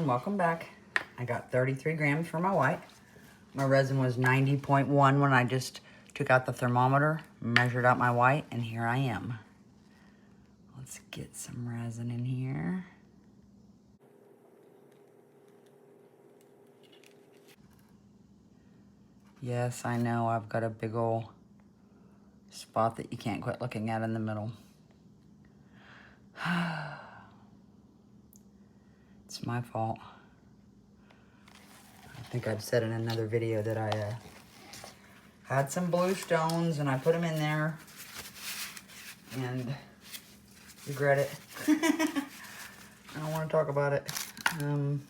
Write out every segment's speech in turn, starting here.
everyone, welcome back. I got 33 grams for my white. My resin was 90.1 when I just took out the thermometer, measured out my white, and here I am. Let's get some resin in here. Yes, I know I've got a big old spot that you can't quit looking at in the middle. It's my fault. I think I've said in another video that I had some blue stones and I put them in there and regret it. I don't want to talk about it. I'm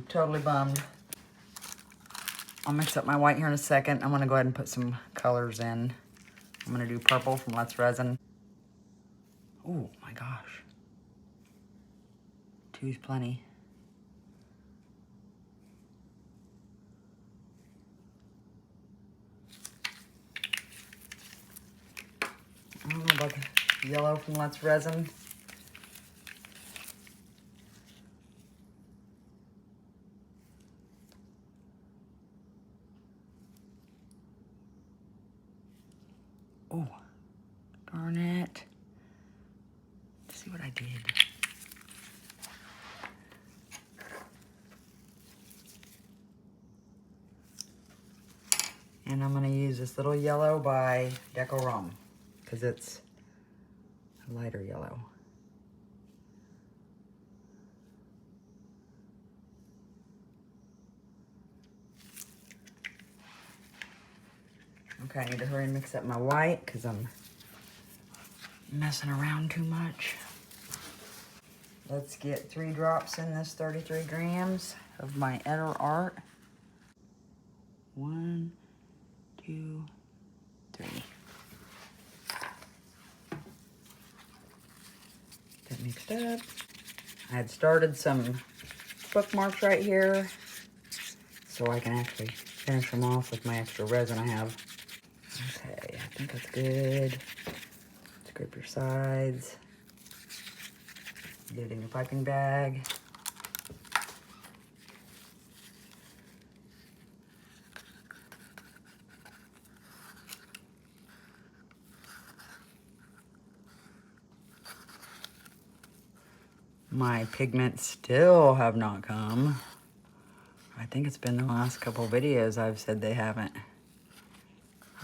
totally bummed. I'll mix up my white here in a second. I'm going to go ahead and put some colors in. I'm going to do purple from Let's Resin. Oh my gosh. Two's plenty. I don't know about the yellow from Let's Resin. Oh, darn it. Let's see what I did. And I'm gonna use this little yellow by Decorum because it's a lighter yellow. Okay, I need to hurry and mix up my white because I'm messing around too much. Let's get 3 drops in this 33 grams of my Etter Art. 1, 2, 3. Get mixed up. I had started some bookmarks right here so I can actually finish them off with my extra resin I have. Okay, I think that's good. Scrape your sides. Get it in your piping bag. My pigments still have not come. I think it's been the last couple videos I've said they haven't.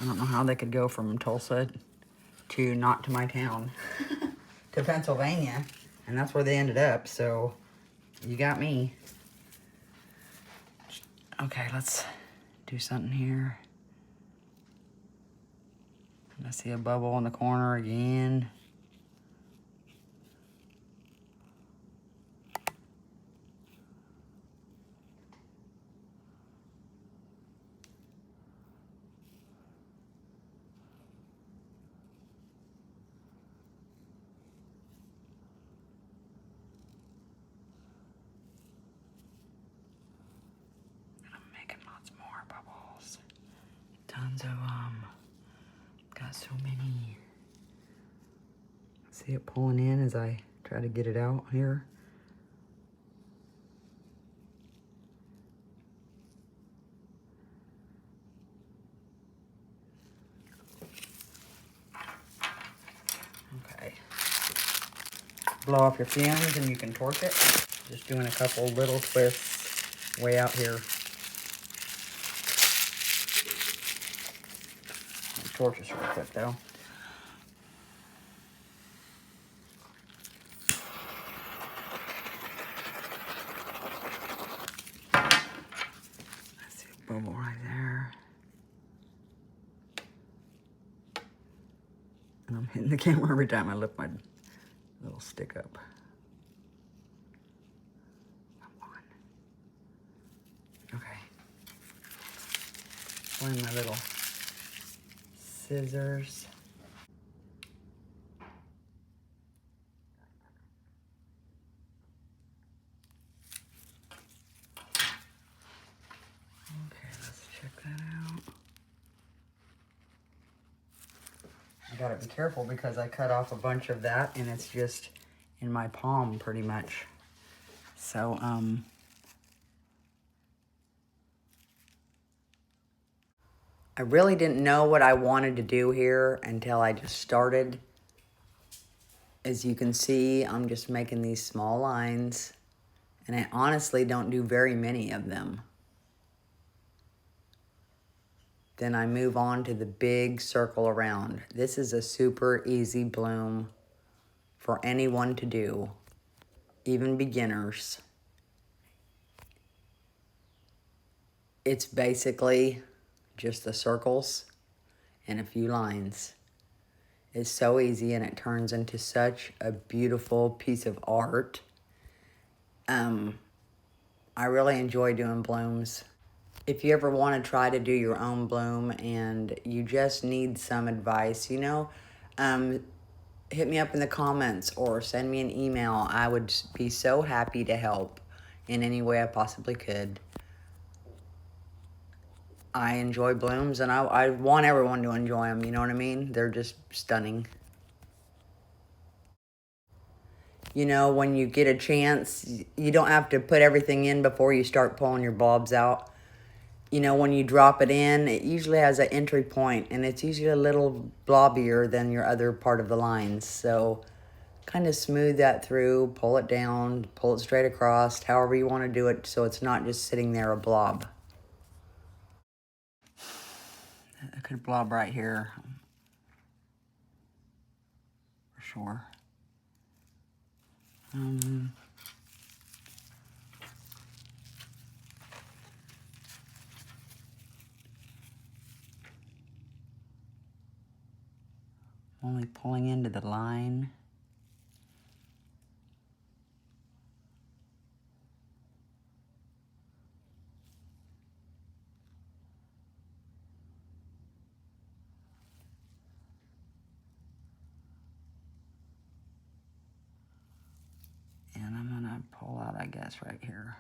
I don't know how they could go from Tulsa to not to my town, to Pennsylvania, and that's where they ended up, so you got me. Okay, let's do something here. I see a bubble in the corner again. Tons of got so many. See it pulling in as I try to get it out here. Okay. Blow off your fumes and you can torch it. Just doing a couple little twists way out here. Torch this real quick though. I see a bubble right there. And I'm hitting the camera every time I lift my little stick up. Come on. Okay. Find my little scissors. Okay, let's check that out. I gotta be careful because I cut off a bunch of that and it's just in my palm pretty much. So, I really didn't know what I wanted to do here until I just started. As you can see, I'm just making these small lines, and I honestly don't do very many of them. Then I move on to the big circle around. This is a super easy bloom for anyone to do, even beginners. It's basically just the circles and a few lines. It's so easy, and it turns into such a beautiful piece of art. I really enjoy doing blooms. If you ever want to try to do your own bloom and you just need some advice, you know, hit me up in the comments or send me an email. I would be so happy to help in any way I possibly could. I enjoy blooms, and I want everyone to enjoy them, you know what I mean? They're just stunning. You know, when you get a chance, you don't have to put everything in before you start pulling your bulbs out. You know, when you drop it in, it usually has an entry point, and it's usually a little blobbier than your other part of the lines. So kind of smooth that through, pull it down, pull it straight across, however you want to do it, so it's not just sitting there a blob. I could blob right here, for sure. Only pulling into the line. And I'm gonna pull out, I guess, right here.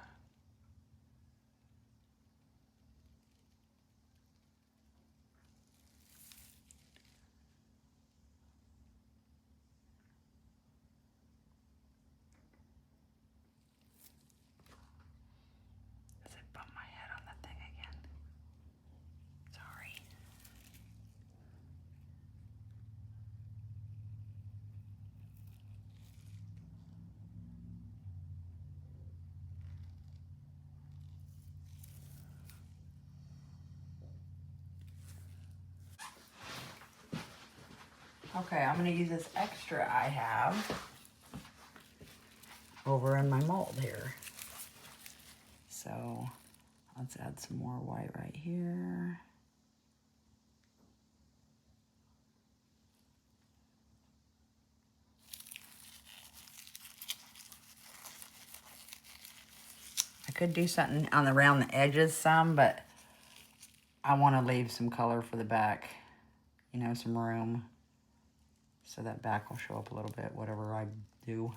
As I bump my head on the thing again. Sorry. Okay, I'm gonna use this extra I have over in my mold here. So let's add some more white right here. I could do something on around the edges some, but I want to leave some color for the back, you know, some room, so that back will show up a little bit, whatever I do.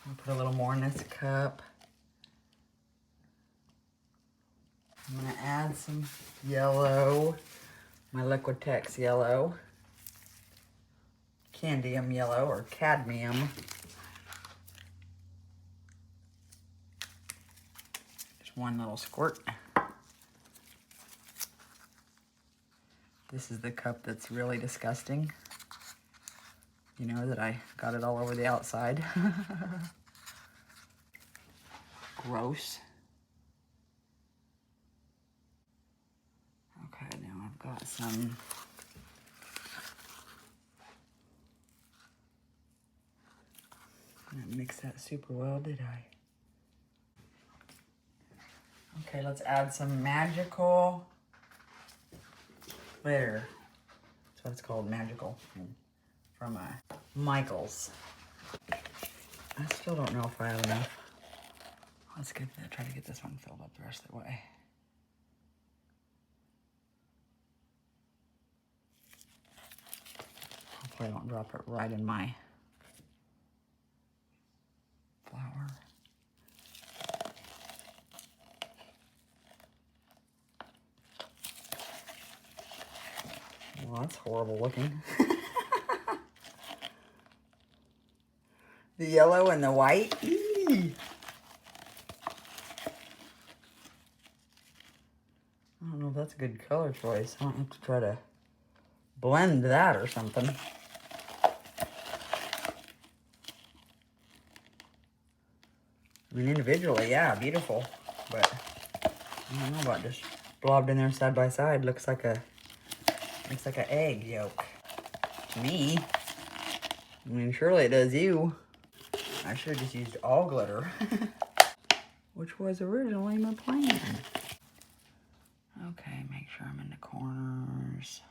I'll put a little more in this cup. I'm gonna add some yellow, my Liquitex yellow, Candium yellow, or cadmium. Just one little squirt. This is the cup that's really disgusting. You know that I got it all over the outside. Gross. Okay, now I've got some I didn't mix that super well, did I? Okay, let's add some magical glitter. That's what it's called, magical, from Michael's. I still don't know if I have enough. Let's try to get this one filled up the rest of the way. Hopefully I don't drop it right in my flour. Well, that's horrible looking. The yellow and the white. Eee. I don't know if that's a good color choice. I don't have to try to blend that or something. I mean, individually, yeah, beautiful. But I don't know about just blobbed in there side by side. Looks like an egg yolk to me. I mean, surely it does you. I should have just used all glitter, which was originally my plan. Okay, make sure I'm in the corners.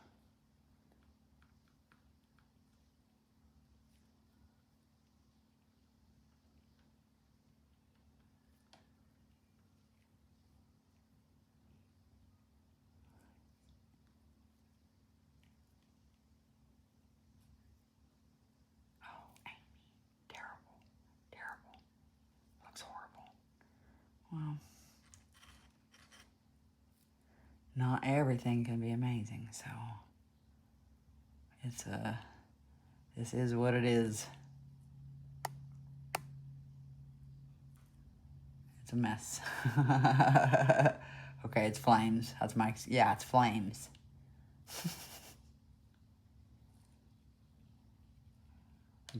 Terrible. Looks horrible. Well, not everything can be amazing, so it's this is what it is. It's a mess. Okay, it's flames. That's my, yeah, it's flames.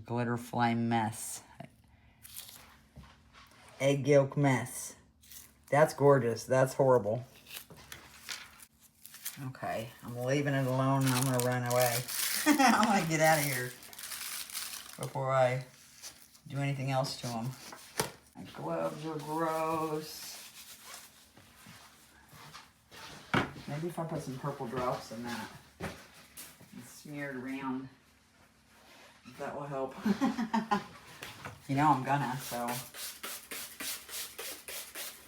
Glitter flame mess. Egg yolk mess. That's gorgeous. That's horrible. Okay, I'm leaving it alone and I'm gonna run away. I'm gonna get out of here before I do anything else to them. My gloves are gross. Maybe if I put some purple drops in that and smear it around, that will help. You know I'm gonna, so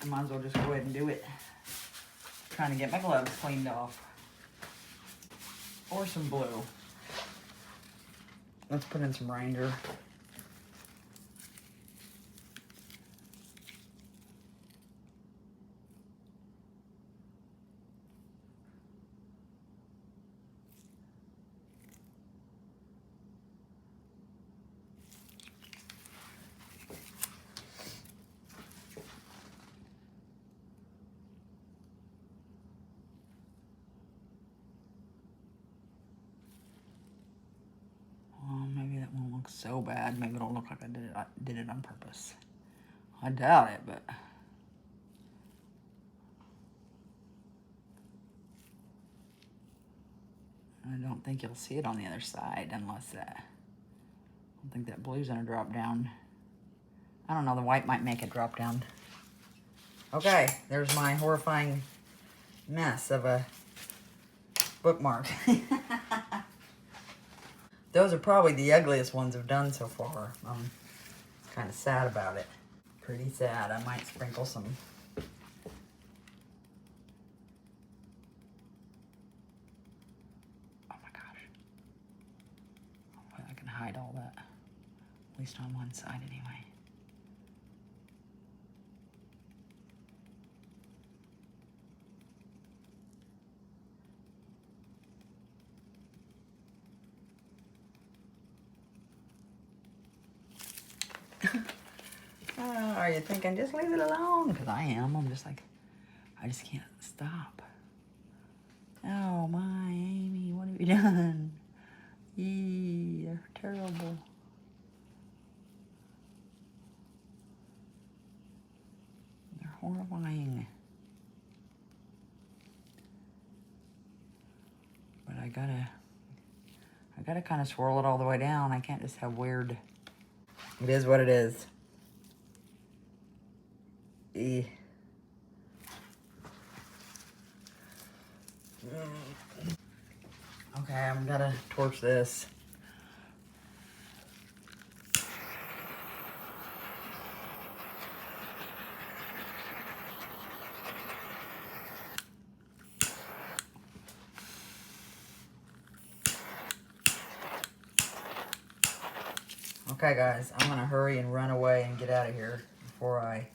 I might as well just go ahead and do it. I'm trying to get my gloves cleaned off. Or some blue. Let's put in some Ranger. Maybe that won't look so bad. Maybe it'll look like I did it on purpose. I doubt it, but I don't think you'll see it on the other side unless that. I don't think that blue's gonna drop down. I don't know, the white might make it drop down. Okay, there's my horrifying mess of a bookmark. Those are probably the ugliest ones I've done so far. I'm kind of sad about it. Pretty sad. I might sprinkle some. Oh my gosh. Hopefully I can hide all that. At least on one side anyway. Are you thinking just leave it alone? Because I am. I'm just like, I just can't stop. Oh my, Amy, what have you done? Yee, they're terrible. They're horrifying. But I gotta kind of swirl it all the way down. I can't just have weird. It is what it is. Okay, I'm gonna torch this. Okay guys, I'm gonna hurry and run away and get out of here before I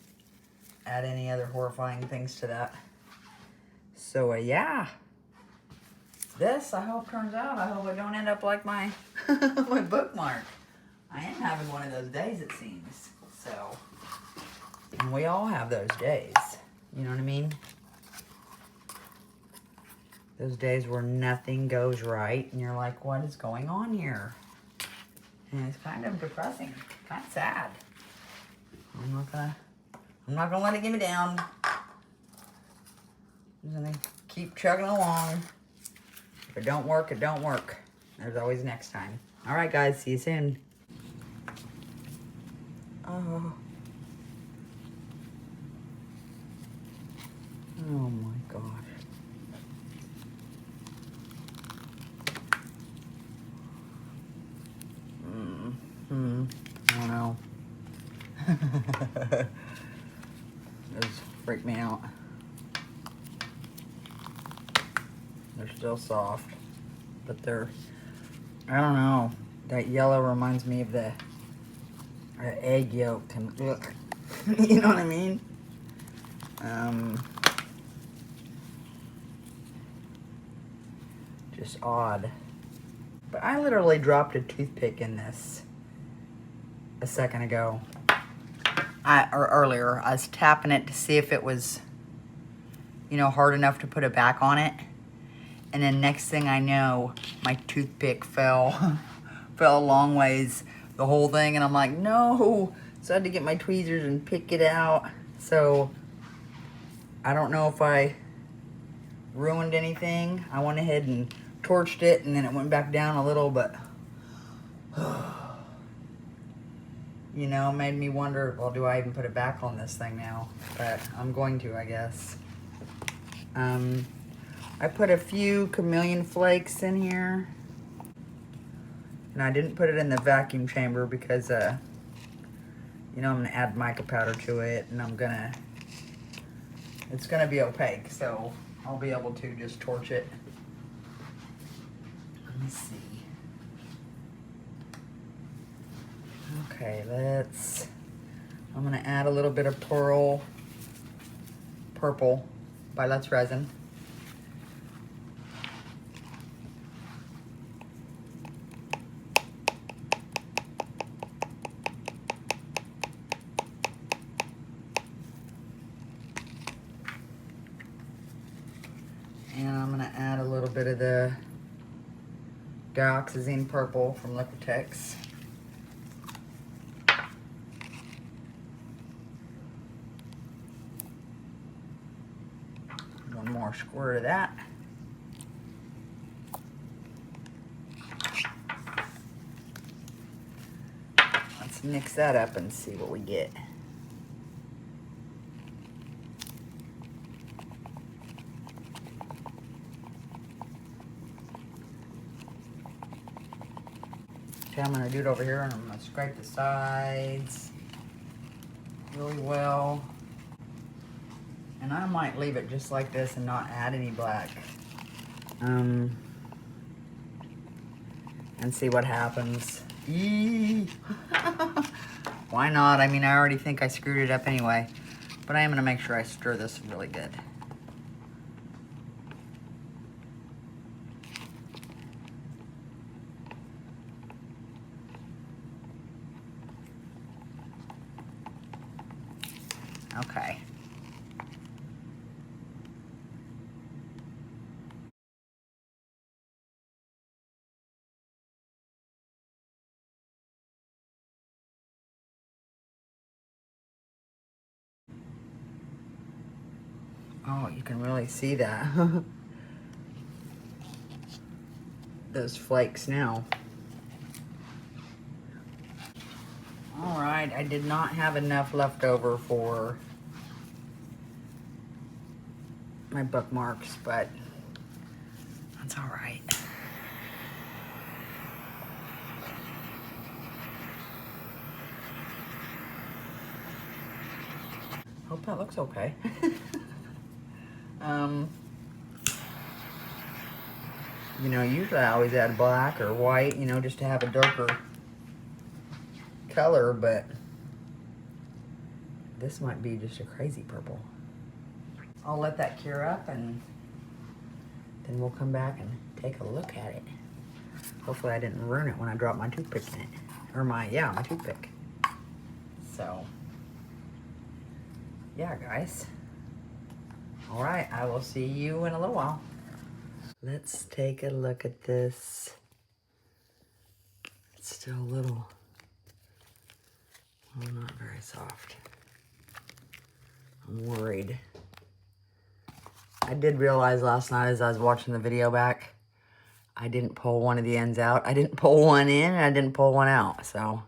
add any other horrifying things to that. So yeah. this, I hope, turns out. I hope I don't end up like my, my bookmark. I am having one of those days, it seems. So, and we all have those days. You know what I mean? Those days where nothing goes right, and you're like, what is going on here? And it's kind of depressing, kind of sad. I'm not gonna let it get me down. I'm gonna keep chugging along. If it don't work, it don't work. There's always next time. All right, guys, see you soon. Oh. Oh my gosh. I don't know. Those freak me out. They're still soft, but they're, I don't know. That yellow reminds me of the egg yolk. And you know what I mean? Just odd. But I literally dropped a toothpick in this a second ago. Or earlier. I was tapping it to see if it was, you know, hard enough to put it back on it. And then next thing I know, my toothpick fell a long ways, the whole thing. And I'm like, no. So I had to get my tweezers and pick it out. So I don't know if I ruined anything. I went ahead and torched it, and then it went back down a little, but you know, made me wonder, well, do I even put it back on this thing now? But I'm going to, I guess. I put a few chameleon flakes in here, and I didn't put it in the vacuum chamber because, you know, I'm gonna add mica powder to it, and it's gonna be opaque, so I'll be able to just torch it. Let me see. Okay, I'm gonna add a little bit of purple by Let's Resin. And I'm gonna add a little bit of the dioxazine purple from Liquitex. One more squirt of that. Let's mix that up and see what we get. Okay, I'm gonna do it over here, and I'm gonna scrape the sides really well. And I might leave it just like this and not add any black. And see what happens. Eee. Why not? I mean, I already think I screwed it up anyway. But I am gonna make sure I stir this really good. Okay. Oh, you can really see that. Those flakes now. All right, I did not have enough left over for my bookmarks, but that's all right. Hope that looks okay. You know, usually I always add black or white, you know, just to have a darker color, but this might be just a crazy purple. I'll let that cure up, and then we'll come back and take a look at it. Hopefully I didn't ruin it when I dropped my toothpick in it. Or my toothpick. So, yeah, guys. All right, I will see you in a little while. Let's take a look at this. It's still a little, well, not very soft. I'm worried. I did realize last night as I was watching the video back, I didn't pull one of the ends out. I didn't pull one in and I didn't pull one out, so.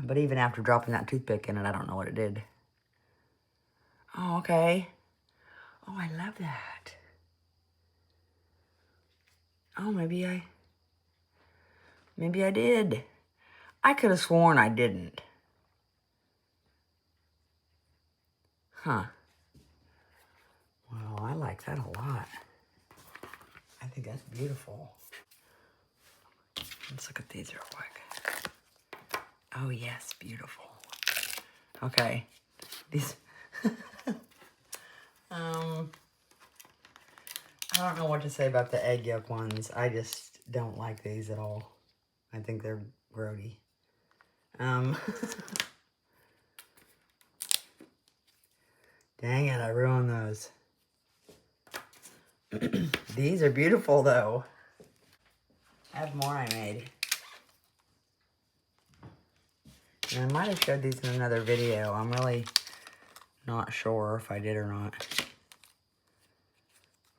But even after dropping that toothpick in it, I don't know what it did. Oh, okay. Oh, I love that. Oh, maybe I did. I could have sworn I didn't. Huh. Well, I like that a lot. I think that's beautiful. Let's look at these real quick. Oh, yes, beautiful. Okay. These... I don't know what to say about the egg yolk ones. I just don't like these at all. I think they're grody. Dang it, I ruined those. These are beautiful, though. I have more I made. And I might have showed these in another video. I'm really not sure if I did or not.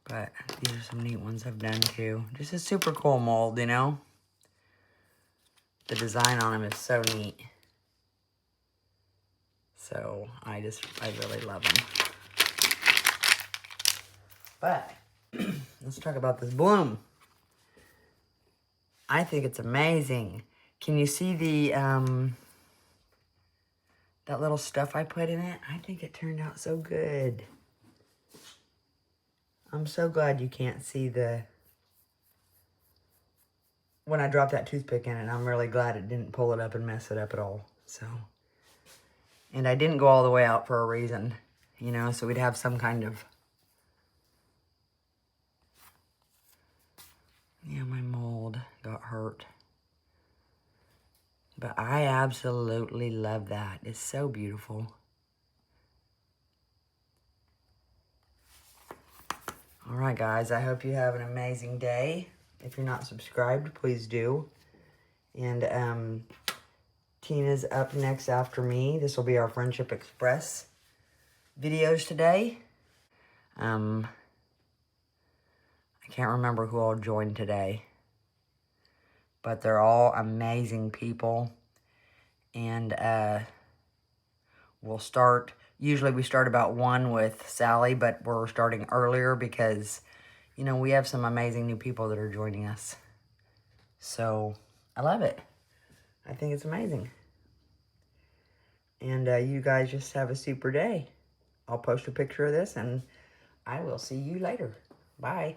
But these are some neat ones I've done, too. Just a super cool mold, you know? The design on them is so neat. So, I really love them. But, let's talk about this bloom. I think it's amazing. Can you see the, that little stuff I put in it? I think it turned out so good. I'm so glad you can't see when I dropped that toothpick in it. I'm really glad it didn't pull it up and mess it up at all. So, and I didn't go all the way out for a reason, you know, so we'd have some kind of, yeah, my mold got hurt. But I absolutely love that. It's so beautiful. All right, guys, I hope you have an amazing day. If you're not subscribed, please do. And Tina's up next after me. This will be our Friendship Express videos today. I can't remember who all joined today. But they're all amazing people. And we'll start, usually we start about 1 with Sally, but we're starting earlier because, you know, we have some amazing new people that are joining us. So, I love it. I think it's amazing. And you guys just have a super day. I'll post a picture of this and I will see you later. Bye.